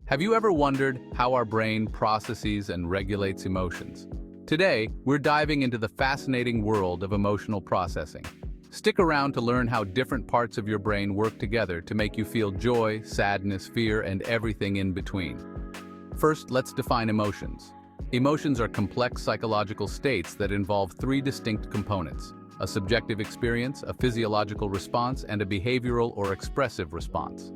Have you ever wondered how our brain processes and regulates emotions? Today, we're diving into the fascinating world of emotional processing. Stick around to learn how different parts of your brain work together to make you feel joy, sadness, fear, and everything in between. First, let's define emotions. Emotions are complex psychological states that involve three distinct components: a subjective experience, a physiological response, and a behavioral or expressive response.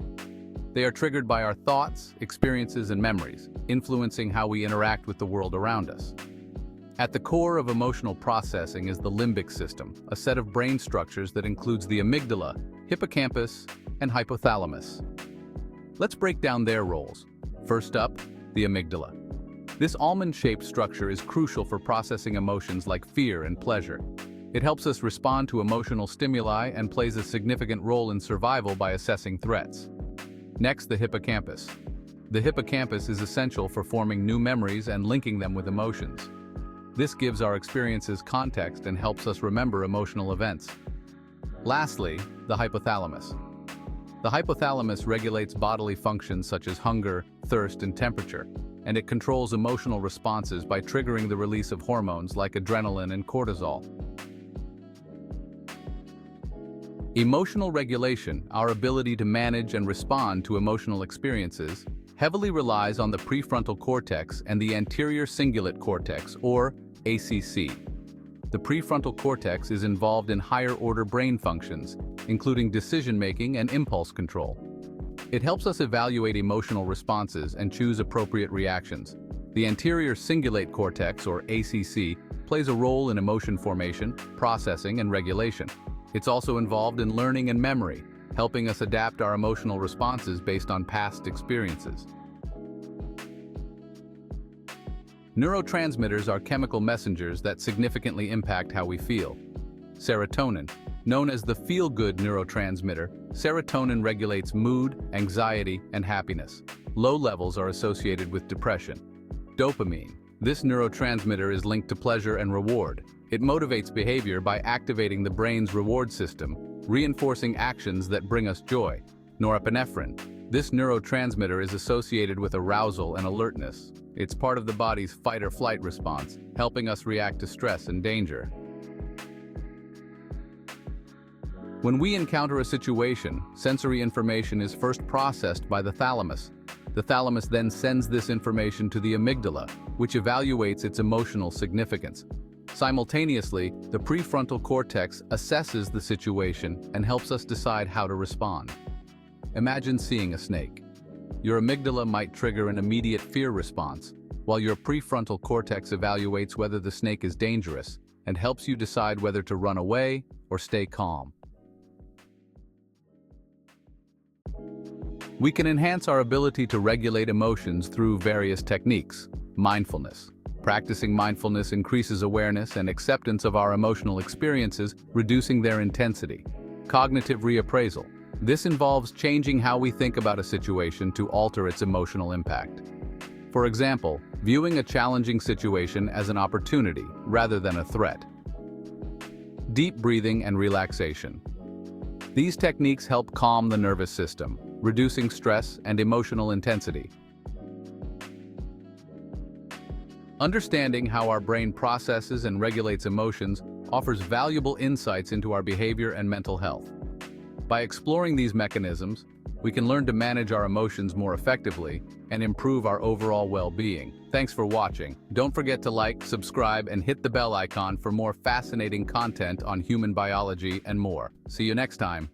They are triggered by our thoughts, experiences, and memories, influencing how we interact with the world around us. At the core of emotional processing is the limbic system, a set of brain structures that includes the amygdala, hippocampus, and hypothalamus. Let's break down their roles. First up, the amygdala. This almond-shaped structure is crucial for processing emotions like fear and pleasure. It helps us respond to emotional stimuli and plays a significant role in survival by assessing threats. Next, the hippocampus. The hippocampus is essential for forming new memories and linking them with emotions. This gives our experiences context and helps us remember emotional events. Lastly, the hypothalamus. The hypothalamus regulates bodily functions such as hunger, thirst, and temperature, and it controls emotional responses by triggering the release of hormones like adrenaline and cortisol. Emotional regulation, our ability to manage and respond to emotional experiences, heavily relies on the prefrontal cortex and the anterior cingulate cortex, or ACC. The prefrontal cortex is involved in higher-order brain functions, including decision-making and impulse control. It helps us evaluate emotional responses and choose appropriate reactions. The anterior cingulate cortex, or ACC, plays a role in emotion formation, processing, and regulation. It's also involved in learning and memory, helping us adapt our emotional responses based on past experiences. Neurotransmitters are chemical messengers that significantly impact how we feel. Serotonin, known as the feel-good neurotransmitter, serotonin regulates mood, anxiety, and happiness. Low levels are associated with depression. Dopamine, this neurotransmitter is linked to pleasure and reward. It motivates behavior by activating the brain's reward system, reinforcing actions that bring us joy. Norepinephrine, this neurotransmitter is associated with arousal and alertness. It's part of the body's fight-or-flight response, helping us react to stress and danger. When we encounter a situation, sensory information is first processed by the thalamus. The thalamus then sends this information to the amygdala, which evaluates its emotional significance. Simultaneously, the prefrontal cortex assesses the situation and helps us decide how to respond. Imagine seeing a snake. Your amygdala might trigger an immediate fear response, while your prefrontal cortex evaluates whether the snake is dangerous and helps you decide whether to run away or stay calm. We can enhance our ability to regulate emotions through various techniques. Mindfulness. Practicing mindfulness increases awareness and acceptance of our emotional experiences, reducing their intensity. Cognitive reappraisal. This involves changing how we think about a situation to alter its emotional impact. For example, viewing a challenging situation as an opportunity rather than a threat. Deep breathing and relaxation. These techniques help calm the nervous system, reducing stress and emotional intensity. Understanding how our brain processes and regulates emotions offers valuable insights into our behavior and mental health. By exploring these mechanisms, we can learn to manage our emotions more effectively and improve our overall well-being. Thanks for watching. Don't forget to like, subscribe, and hit the bell icon for more fascinating content on human biology and more. See you next time.